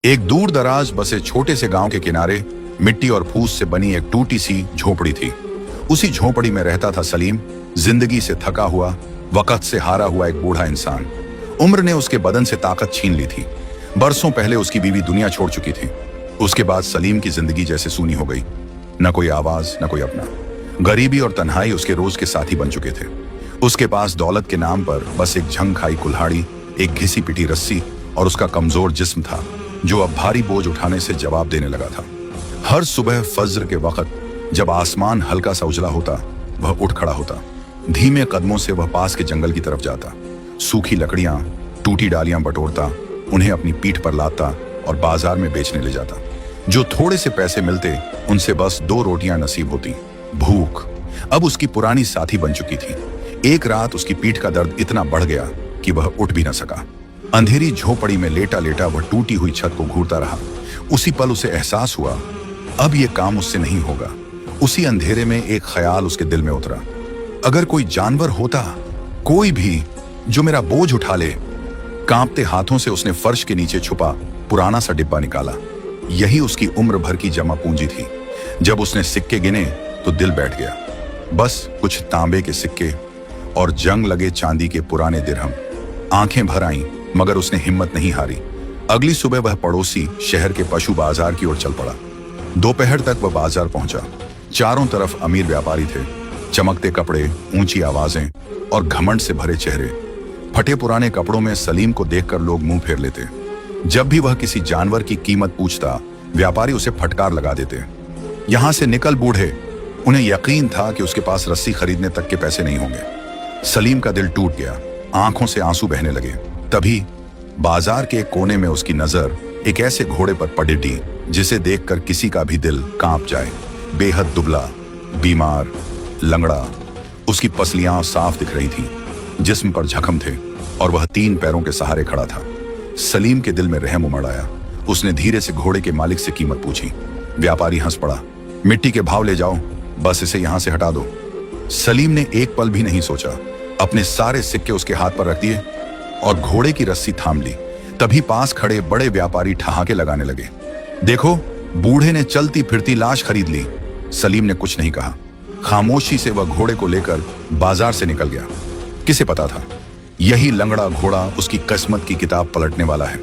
एक दूर दराज बसे छोटे से गांव के किनारे मिट्टी और फूस से बनी एक टूटी सी झोपड़ी थी। उसी झोपड़ी में रहता था सलीम, जिंदगी से थका हुआ, वक्त से हारा हुआ एक बूढ़ा इंसान। उम्र ने उसके बदन से ताकत छीन ली थी। बरसों पहले उसकी बीवी दुनिया छोड़ चुकी थी। उसके बाद सलीम की जिंदगी जैसे सूनी हो गई। न कोई आवाज, न कोई अपना। गरीबी और तन्हाई उसके रोज के साथी बन चुके थे। उसके पास दौलत के नाम पर बस एक झंग खाई कुल्हाड़ी, एक घिसी पिटी रस्सी और उसका कमजोर जिस्म था जो अब भारी बोझ उठाने से जवाब देने लगा था। हर सुबह फज्र के वक्त जब आसमान हल्का सा उजला होता, वह उठ खड़ा होता। धीमे कदमों से वह पास के जंगल की तरफ जाता। सूखी लकड़ियां, टूटी डालियां बटोरता, उन्हें अपनी पीठ पर लाता और बाजार में बेचने ले जाता। जो थोड़े से पैसे मिलते उनसे बस 2 रोटियां नसीब होती। भूख अब उसकी पुरानी साथी बन चुकी थी। एक रात उसकी पीठ का दर्द इतना बढ़ गया कि वह उठ भी न सका। अंधेरी झोपड़ी में लेटा लेटा वह टूटी हुई छत को घूरता रहा। उसी पल उसे एहसास हुआ, अब यह काम उससे नहीं होगा। उसी अंधेरे में एक ख्याल उसके दिल में उतरा, अगर कोई जानवर होता, कोई भी, जो मेरा बोझ उठा ले। कांपते हाथों से उसने फर्श के नीचे छुपा पुराना सा डिब्बा निकाला। यही उसकी उम्र भर की जमा पूंजी थी। जब उसने सिक्के गिने तो दिल बैठ गया। बस कुछ तांबे के सिक्के और जंग लगे चांदी के पुराने दिरहम। आंखें भर आईं, मगर उसने हिम्मत नहीं हारी। अगली सुबह वह पड़ोसी शहर के पशु बाजार की ओर चल पड़ा। दोपहर तक वह बाजार पहुंचा। चारों तरफ अमीर व्यापारी थे। चमकते कपड़े, ऊंची आवाजें और घमंड से भरे चेहरे। फटे पुराने कपड़ों में सलीम को देखकर लोग मुंह फेर लेते। जब भी वह किसी जानवर की कीमत पूछता, व्यापारी उसे फटकार लगा देते, यहां से निकल बूढ़े। उन्हें यकीन था कि उसके पास रस्सी खरीदने तक के पैसे नहीं होंगे। सलीम का दिल टूट गया, आंखों से आंसू बहने लगे। तभी बाजार के कोने में उसकी नजर एक ऐसे घोड़े पर पड़ी जिसे देखकर किसी का भी दिल कांप जाए। बेहद दुबला, बीमार, लंगड़ा, उसकी पसलियां साफ दिख रही थीं, जिस्म पर जख्म थे और वह 3 पैरों के सहारे खड़ा था। सलीम के दिल में रहम उमड़ आया। उसने धीरे से घोड़े के मालिक से कीमत पूछी। व्यापारी हंस पड़ा, मिट्टी के भाव ले जाओ, बस इसे यहां से हटा दो। सलीम ने एक पल भी नहीं सोचा, अपने सारे सिक्के उसके हाथ पर रख दिए और घोड़े की रस्सी थाम ली। तभी पास खड़े बड़े व्यापारी ठहाके लगाने लगे। देखो, बूढ़े ने चलती फिरती लाश खरीद ली। सलीम ने कुछ नहीं कहा। खामोशी से वह घोड़े को लेकर बाजार से निकल गया। किसे पता था, यही लंगड़ा घोड़ा उसकी किस्मत की किताब पलटने वाला है।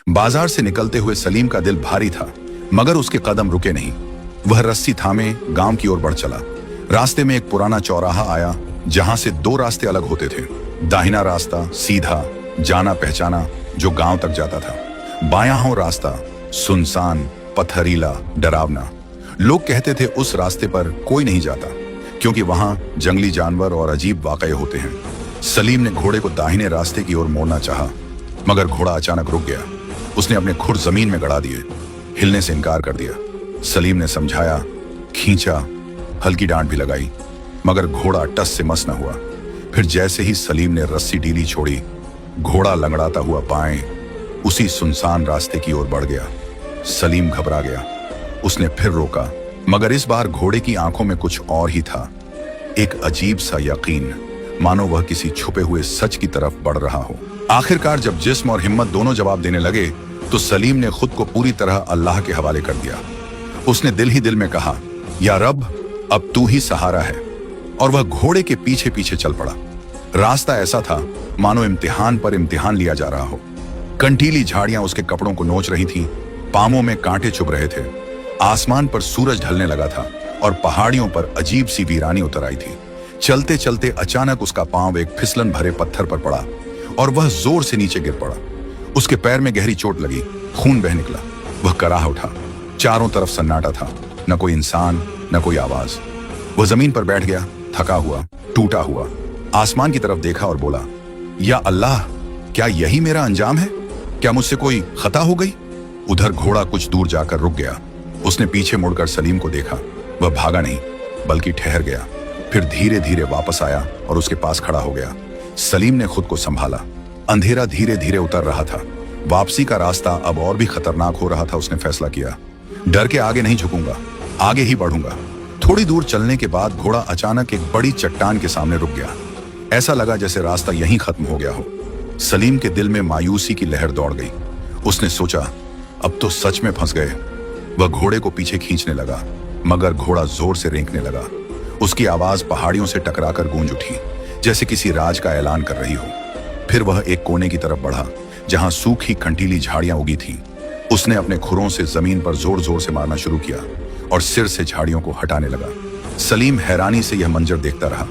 बाजार से निकलते हुए सलीम का दिल भारी था, मगर उसके कदम रुके नहीं। वह रस्सी थामे गांव की ओर बढ़ चला। रास्ते में एक पुराना चौराहा आया, जहां से 2 रास्ते अलग होते थे। दाहिना रास्ता सीधा, जाना पहचाना, जो गांव तक जाता था। बायां हो रास्ता सुनसान, पथरीला, डरावना। लोग कहते थे उस रास्ते पर कोई नहीं जाता, क्योंकि वहां जंगली जानवर और अजीब वाकये होते हैं। सलीम ने घोड़े को दाहिने रास्ते की ओर मोड़ना चाहा, मगर घोड़ा अचानक रुक गया। उसने अपने खुर जमीन में गड़ा दिए, हिलने से इनकार कर दिया। सलीम ने समझाया, खींचा, हल्की डांट भी लगाई, मगर घोड़ा टस से मस न हुआ। फिर जैसे ही सलीम ने रस्सी ढीली छोड़ी, घोड़ा लंगड़ाता हुआ बाएं उसी सुनसान रास्ते की ओर बढ़ गया। सलीम घबरा गया। उसने फिर रोका, मगर इस बार घोड़े की आंखों में कुछ और ही था। एक अजीब सा यकीन, मानो वह किसी छुपे हुए सच की तरफ बढ़ रहा हो। आखिरकार जब जिस्म और हिम्मत दोनों जवाब देने लगे, तो सलीम ने खुद को पूरी तरह अल्लाह के हवाले कर दिया। उसने दिल ही दिल में कहा, या रब, अब तू ही सहारा है। और वह घोड़े के पीछे पीछे चल पड़ा। रास्ता ऐसा था मानो इम्तिहान पर इम्तिहान लिया जा रहा हो। कंटीली झाड़ियां उसके कपड़ों को नोच रही थीं, पांवों में कांटे चुभ रहे थे। आसमान पर सूरज ढलने लगा था और पहाड़ियों पर अजीब सी वीरानी उतर आई थी। चलते चलते अचानक उसका पांव एक फिसलन भरे पत्थर पर पड़ा और वह जोर से नीचे गिर पड़ा। उसके पैर में गहरी चोट लगी, खून बह निकला। वह कराह उठा। चारों तरफ सन्नाटा था, न कोई इंसान, न कोई आवाज। वह जमीन पर बैठ गया, थका हुआ, टूटा हुआ। आसमान की तरफ देखा और बोला, या अल्लाह, क्या यही मेरा अंजाम है? क्या मुझसे कोई खता हो गई? उधर घोड़ा कुछ दूर जाकर रुक गया। उसने पीछे मुड़कर सलीम को देखा। वह भागा नहीं, बल्कि ठहर गया। फिर धीरे धीरे वापस आया और उसके पास खड़ा हो गया। सलीम ने खुद को संभाला। अंधेरा धीरे धीरे उतर रहा था। वापसी का रास्ता अब और भी खतरनाक हो रहा था। उसने फैसला किया, डर के आगे नहीं झुकूंगा, आगे ही बढ़ूंगा। थोड़ी दूर चलने के बाद घोड़ा अचानक एक बड़ी चट्टान के सामने रुक गया। ऐसा लगा जैसे रास्ता यहीं खत्म हो गया हो। सलीम के दिल में मायूसी की लहर दौड़ गई। उसने सोचा, अब तो सच में फंस गए। वह घोड़े को पीछे खींचने लगा, मगर घोड़ा जोर से रेंकने लगा। उसकी आवाज पहाड़ियों से टकराकर गूंज उठी, जैसे किसी राज का ऐलान कर रही हो। फिर वह एक कोने की तरफ बढ़ा, जहां सूखी कंटीली झाड़ियां उगी थीं। उसने अपने खुरों से जमीन पर जोर जोर से मारना शुरू किया और सिर से झाड़ियों को हटाने लगा। सलीम हैरानी से यह मंजर देखता रहा।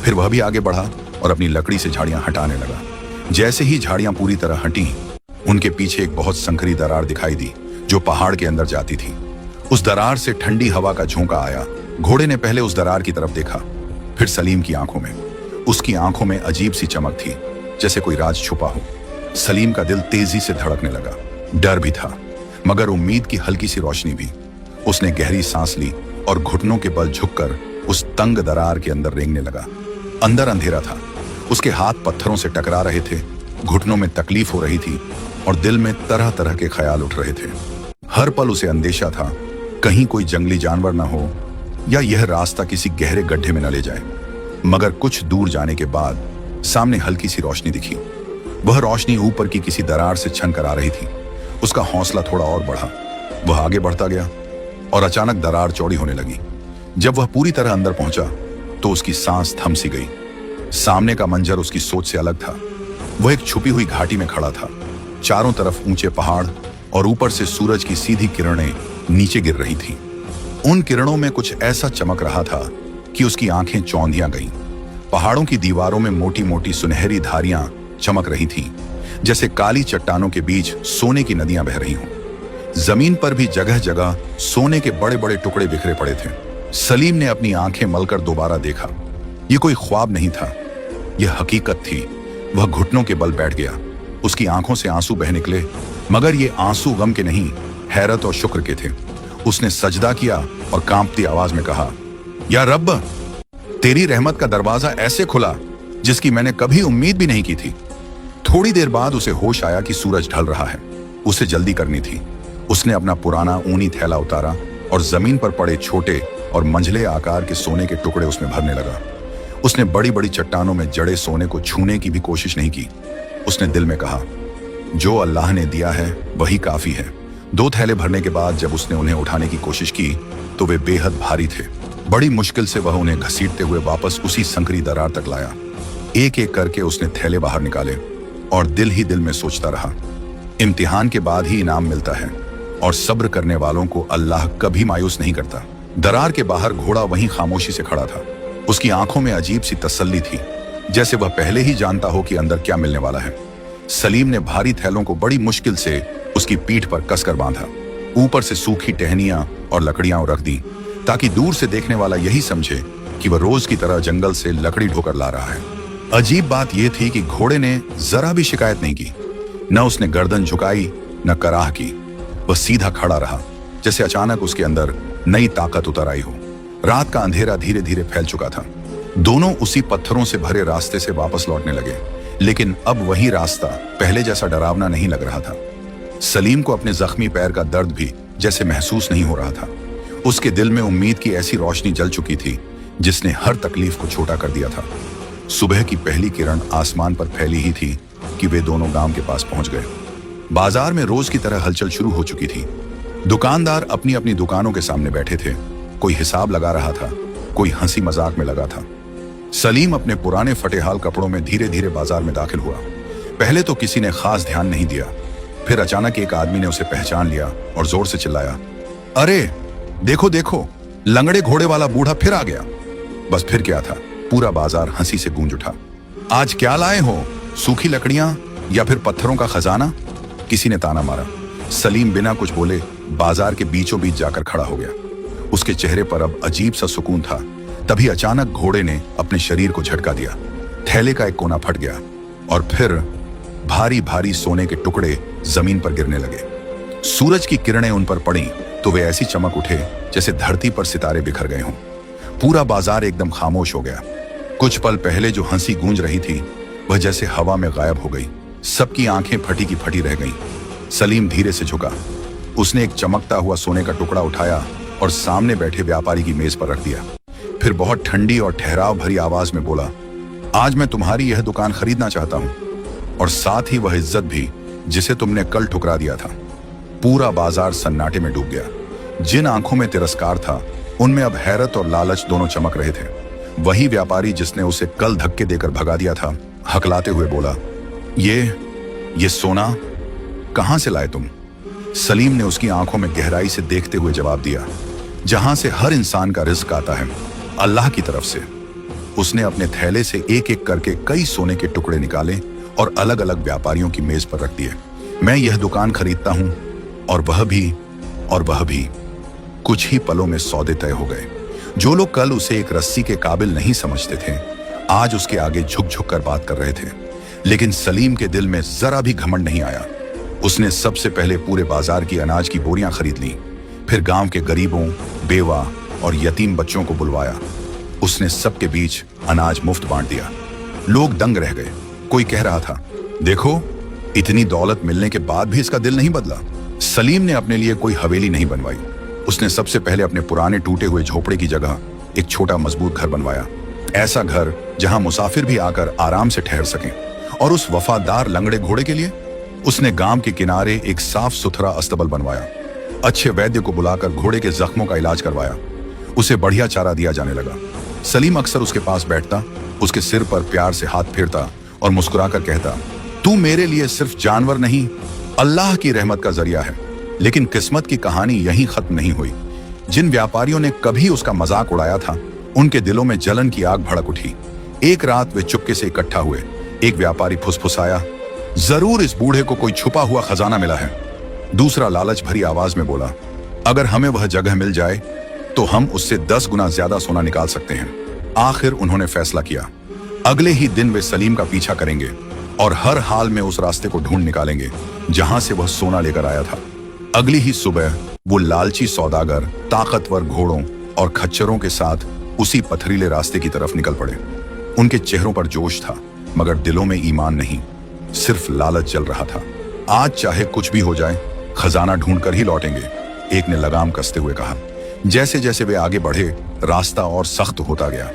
फिर वह भी आगे बढ़ा और अपनी लकड़ी से झाड़ियां हटाने लगा। जैसे ही झाड़ियां पूरी तरह हटी, उनके पीछे एक बहुत संकरी दरार दिखाई दी, जो पहाड़ के अंदर जाती थी। उस दरार से ठंडी हवा का झोंका आया। घोड़े ने पहले उस दरार की तरफ देखा, फिर सलीम की आंखों में। उसकी आंखों में अजीब सी चमक थी, जैसे कोई राज छुपा हो। सलीम का दिल तेजी से धड़कने लगा। डर भी था, मगर उम्मीद की हल्की सी रोशनी भी। उसने गहरी सांस ली और घुटनों के बल झुककर उस तंग दरार के अंदर रेंगने लगा। अंदर अंधेरा था, उसके हाथ पत्थरों से टकरा रहे थे, घुटनों में तकलीफ हो रही थी और दिल में तरह तरह के ख्याल उठ रहे थे। हर पल उसे अंदेशा था, कहीं कोई जंगली जानवर ना हो या यह रास्ता किसी गहरे गड्ढे में न ले जाए। मगर कुछ दूर जाने के बाद सामने हल्की सी रोशनी दिखी। वह रोशनी ऊपर की किसी दरार से छन कर आ रही थी। उसका हौसला थोड़ा और बढ़ा। वह आगे बढ़ता गया और अचानक दरार चौड़ी होने लगी। जब वह पूरी तरह अंदर पहुंचा तो उसकी सांस थम सी गई। सामने का मंजर उसकी सोच से अलग था। वह एक छुपी हुई घाटी में खड़ा था। चारों तरफ ऊंचे पहाड़ और ऊपर से सूरज की सीधी किरणें नीचे गिर रही थीं। उन किरणों में कुछ ऐसा चमक रहा था कि उसकी आंखें चौंधियां गईं। पहाड़ों की दीवारों में मोटी मोटी सुनहरी धारियां चमक रही थीं, जैसे काली चट्टानों के बीच सोने की नदियां बह रही हों। जमीन पर भी जगह जगह सोने के बड़े बड़े टुकड़े बिखरे पड़े थे। सलीम ने अपनी आंखें मलकर दोबारा देखा। यह कोई ख्वाब नहीं था, यह हकीकत थी। वह घुटनों के बल बैठ गया। उसकी आंखों से आंसू बह निकले, मगर ये आंसू गम के नहीं, हैरत और शुक्र के थे। उसने सजदा किया और कांपती आवाज में कहा, या रब, तेरी रहमत का दरवाजा ऐसे खुला जिसकी मैंने कभी उम्मीद भी नहीं की थी। थोड़ी देर बाद उसे होश आया कि सूरज ढल रहा है। उसे जल्दी करनी थी। उसने अपना पुराना ऊनी थैला उतारा और जमीन पर पड़े छोटे और मंझले आकार के सोने के टुकड़े उसमें भरने लगा। उसने बड़ी बड़ी चट्टानों में जड़े सोने को छूने की भी कोशिश नहीं की। उसने दिल में कहा, जो अल्लाह ने दिया है वही काफी है। 2 थैले भरने के बाद जब उसने उन्हें उठाने की कोशिश की तो वे बेहद भारी थे। बड़ी मुश्किल से वह उन्हें घसीटते हुए वापस उसी संकरी दरार तक लाया। एक एक करके उसने थैले बाहर निकाले और दिल ही दिल में सोचता रहा, इम्तिहान के बाद ही इनाम मिलता है और सब्र करने वालों को अल्लाह कभी मायूस नहीं करता। दरार के बाहर घोड़ा वहीं खामोशी से खड़ा था। उसकी आंखों में अजीब सी तसल्ली थी, जैसे वह पहले ही जानता हो कि अंदर क्या मिलने वाला है। सलीम ने भारी थैलों को बड़ी मुश्किल से उसकी पीठ पर कसकर बांधा। ऊपर से सूखी टहनियां और लकड़ियां रख दी, ताकि दूर से देखने वाला यही समझे कि वह रोज की तरह जंगल से लकड़ी ढोकर ला रहा है। अजीब बात यह थी कि घोड़े ने जरा भी शिकायत नहीं की। न उसने गर्दन झुकाई, न कराह की। वह सीधा खड़ा रहा, जैसे अचानक उसके अंदर नई ताकत उतर आई हो। रात का अंधेरा धीरे धीरे फैल चुका था। दोनों उसी पत्थरों से भरे रास्ते से वापस लौटने लगे, लेकिन अब वही रास्ता पहले जैसा डरावना नहीं लग रहा था। सलीम को अपने जख्मी पैर का दर्द भी जैसे महसूस नहीं हो रहा था। उसके दिल में उम्मीद की ऐसी रोशनी जल चुकी थी जिसने हर तकलीफ को छोटा कर दिया था। सुबह की पहली किरण आसमान पर फैली ही थी कि वे दोनों गांव के पास पहुंच गए। बाजार में रोज की तरह हलचल शुरू हो चुकी थी। दुकानदार अपनी अपनी दुकानों के सामने बैठे थे। कोई हिसाब लगा रहा था, कोई हंसी मजाक में लगा था। सलीम अपने पुराने फटेहाल कपड़ों में धीरे धीरे बाजार में दाखिल हुआ। पहले तो किसी ने खास ध्यान नहीं दिया, फिर अचानक एक आदमी ने उसे पहचान लिया और जोर से चिल्लाया, अरे देखो देखो, लंगड़े घोड़े वाला बूढ़ा फिर आ गया। बस फिर क्या था, पूरा बाजार हंसी से गूंज उठा। आज क्या लाए हो, सूखी लकड़ियां या फिर पत्थरों का खजाना? किसी ने ताना मारा। सलीम बिना कुछ बोले बाजार के बीचों बीच जाकर खड़ा हो गया। उसके चेहरे पर अब अजीब सा सुकून था। तभी अचानक घोड़े ने अपने शरीर को झटका दिया। थैले का एक कोना फट गया और फिर भारी भारी सोने के टुकड़े जमीन पर गिरने लगे। सूरज की किरणें उन पर पड़ी तो वे ऐसी चमक उठे जैसे धरती पर सितारे बिखर गए हों। पूरा बाजार एकदम खामोश हो गया। कुछ पल पहले जो हंसी गूंज रही थी वह जैसे हवा में गायब हो गई। सबकी आंखें फटी की फटी रह गईं। सलीम धीरे से झुका। उसने एक चमकता हुआ सोने का टुकड़ा उठाया और सामने बैठे व्यापारी की मेज पर रख दिया। फिर बहुत ठंडी और ठहराव भरी आवाज में बोला, आज मैं तुम्हारी यह दुकान खरीदना चाहता हूं, और साथ ही वह इज्जत भी जिसे तुमने कल ठुकरा दिया था। पूरा बाजार सन्नाटे में डूब गया। जिन आंखों में तिरस्कार था, उनमें अब हैरत और लालच दोनों चमक रहे थे। वही व्यापारी जिसने उसे कल धक्के देकर भगा दिया था, हकलाते हुए बोला, ये सोना कहां से लाए तुम? सलीम ने उसकी आंखों में गहराई से देखते हुए जवाब दिया, जहां से हर इंसान का रिज्क आता है, अल्लाह की तरफ से। उसने अपने थैले से एक एक करके कई सोने के टुकड़े निकाले और अलग अलग व्यापारियों की मेज पर रख दिए। मैं यह दुकान खरीदता हूं और वह भी। कुछ ही पलों में सौदे तय हो गए। जो लोग कल उसे एक रस्सी के काबिल नहीं समझते थे, आज उसके आगे झुक झुक कर बात कर रहे थे। लेकिन सलीम के दिल में जरा भी घमंड नहीं आया। उसने सबसे पहले पूरे बाजार की अनाज की बोरियां खरीद ली, फिर गांव के गरीबों, बेवा और यतीम बच्चों को बुलवाया। उसने सबके बीच अनाज मुफ्त बांट दिया। लोग दंग रह गए। कोई कह रहा था, देखो, इतनी दौलत मिलने के बाद भी इसका दिल नहीं बदला। सलीम ने अपने लिए कोई हवेली नहीं बनवाई। उसने सबसे पहले अपने पुराने टूटे हुए झोपड़े की जगह एक छोटा मजबूत घर बनवाया। ऐसा घर जहां मुसाफिर भी आकर आराम से ठहर सकें। और उस वफादार लंगड़े घोड़े के लिए उसने गांव के किनारे एक साफ सुथरा अस्तबल बनवाया। अच्छे वैद्य को बुलाकर घोड़े के जख्मों का इलाज करवाया। उसे बढ़िया चारा दिया जाने लगा। सलीम अक्सर उसके पास बैठता, उसके सिर पर प्यार से हाथ फेरता और मुस्कुराकर कहता, तू मेरे लिए सिर्फ जानवर नहीं, अल्लाह की रहमत का जरिया है। लेकिन किस्मत की कहानी यहीं खत्म नहीं हुई। जिन व्यापारियों ने कभी उसका मजाक उड़ाया था, उनके दिलों में जलन की आग भड़क उठी। एक रात वे चुपके से इकट्ठा हुए। एक व्यापारी फुसफुसाया, जरूर इस बूढ़े को कोई छुपा हुआ खजाना मिला है। दूसरा लालच भरी आवाज में बोला, अगर हमें वह जगह मिल जाए तो हम उससे 10 गुना ज्यादा सोना निकाल सकते हैं। आखिर उन्होंने फैसला किया। अगले ही दिन वे सलीम का पीछा करेंगे और हर हाल में उस रास्ते को ढूंढ निकालेंगे जहां से वह सोना लेकर आया था। अगली ही सुबह वो लालची सौदागर ताकतवर घोड़ों और खच्चरों के साथ उसी पथरीले रास्ते की तरफ निकल पड़े। उनके चेहरों पर जोश था, मगर दिलों में ईमान नहीं, सिर्फ लालच जल रहा था। आज चाहे कुछ भी हो जाए, खजाना ढूंढ कर ही लौटेंगे, एक ने लगाम कसते हुए कहा। जैसे जैसे वे आगे बढ़े, रास्ता और सख्त होता गया।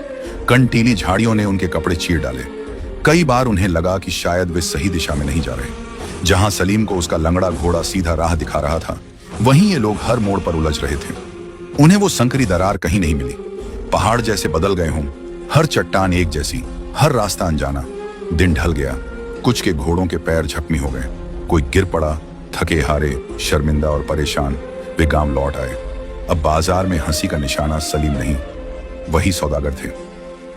कंटीली झाड़ियों ने उनके कपड़े चीर डाले। कई बार उन्हें लगा कि शायद वे सही दिशा में नहीं जा रहे। जहां सलीम को उसका लंगड़ा घोड़ा सीधा राह दिखा रहा था, वहीं ये लोग हर मोड़ पर उलझ रहे थे। उन्हें वो संकरी दरार कहीं नहीं मिली। पहाड़ जैसे बदल गए हों, हर चट्टान एक जैसी, हर रास्ता अनजाना। दिन ढल गया। कुछ के घोड़ों के पैर जख्मी हो गए, कोई गिर पड़ा। थके हारे, शर्मिंदा और परेशान वे गांव लौट आए। अब बाजार में हंसी का निशाना सलीम नहीं, वही सौदागर थे।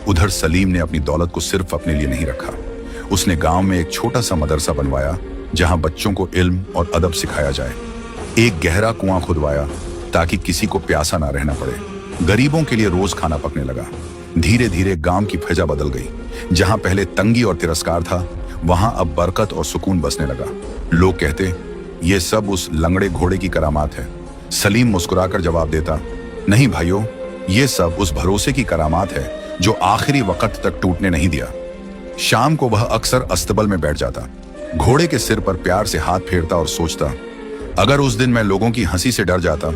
उधर सलीम ने अपनी दौलत को सिर्फ अपने लिए नहीं रखा। उसने गांव में एक छोटा सा मदरसा बनवाया जहां बच्चों को इल्म और अदब सिखाया जाए। एक गहरा कुआं खुदवाया ताकि किसी को प्यासा ना रहना पड़े। गरीबों के लिए रोज खाना पकने लगा। धीरे धीरे गांव की फजा बदल गई। जहां पहले तंगी और तिरस्कार था, वहां अब बरकत और सुकून बसने लगा। लोग कहते, ये सब उस लंगड़े घोड़े की करामात है। सलीम मुस्कुराकर जवाब देता, नहीं भाइयों, ये सब उस भरोसे की करामात है जो आखिरी वक्त तक टूटने नहीं दिया। शाम को वह अक्सर अस्तबल में बैठ जाता, घोड़े के सिर पर प्यार से हाथ फेरता और सोचता, अगर उस दिन मैं लोगों की हंसी से डर जाता,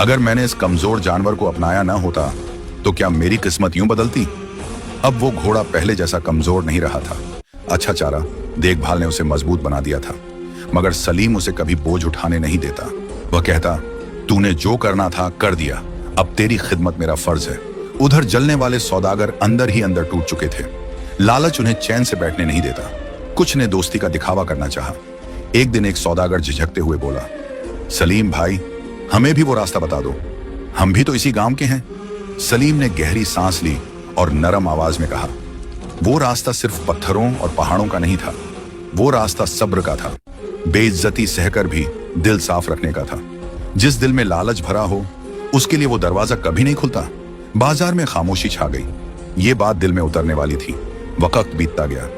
अगर मैंने इस कमजोर जानवर को अपनाया न होता, तो क्या मेरी किस्मत यूं बदलती? अब वो घोड़ा पहले जैसा कमजोर नहीं रहा था। अच्छा चारा, देखभाल ने उसे मजबूत बना दिया था। मगर सलीम उसे कभी बोझ उठाने नहीं देता। वह कहता, तूने जो करना था कर दिया, अब तेरी खिदमत मेरा फर्ज है। उधर जलने वाले सौदागर अंदर ही अंदर टूट चुके थे। लालच उन्हें चैन से बैठने नहीं देता। कुछ ने दोस्ती का दिखावा करना चाहा। एक दिन एक सौदागर झिझकते हुए बोला, सलीम भाई, हमें भी वो रास्ता बता दो, हम भी तो इसी गांव के हैं। सलीम ने गहरी सांस ली और नरम आवाज में कहा, वो रास्ता सिर्फ पत्थरों और पहाड़ों का नहीं था, वो रास्ता सब्र का था, बेइज्जती सहकर भी दिल साफ रखने का था। जिस दिल में लालच भरा हो, उसके लिए वो दरवाजा कभी नहीं खुलता। बाजार में खामोशी छा गई। ये बात दिल में उतरने वाली थी। वक्त बीतता गया।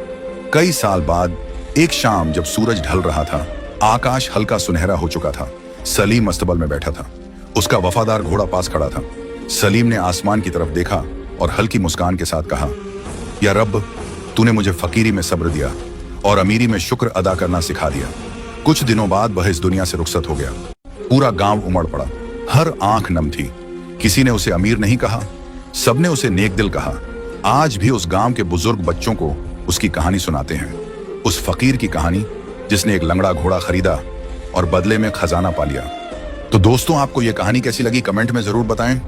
कई साल बाद एक शाम जब सूरज ढल रहा था, आकाश हल्का सुनहरा हो चुका था, सलीम अस्तबल में बैठा था। उसका वफादार घोड़ा पास खड़ा था। सलीम ने आसमान की तरफ देखा और हल्की मुस्कान के साथ कहा, या रब, तूने मुझे फकीरी में सब्र दिया और अमीरी में शुक्र अदा करना सिखा दिया। कुछ दिनों बाद वह इस दुनिया से रुखसत हो गया। पूरा गांव उमड़ पड़ा। हर आंख नम थी। किसी ने उसे अमीर नहीं कहा, सबने उसे नेक दिल कहा। आज भी उस गांव के बुजुर्ग बच्चों को उसकी कहानी सुनाते हैं। उस फकीर की कहानी जिसने एक लंगड़ा घोड़ा खरीदा और बदले में खजाना पा लिया। तो दोस्तों, आपको यह कहानी कैसी लगी कमेंट में जरूर बताएं।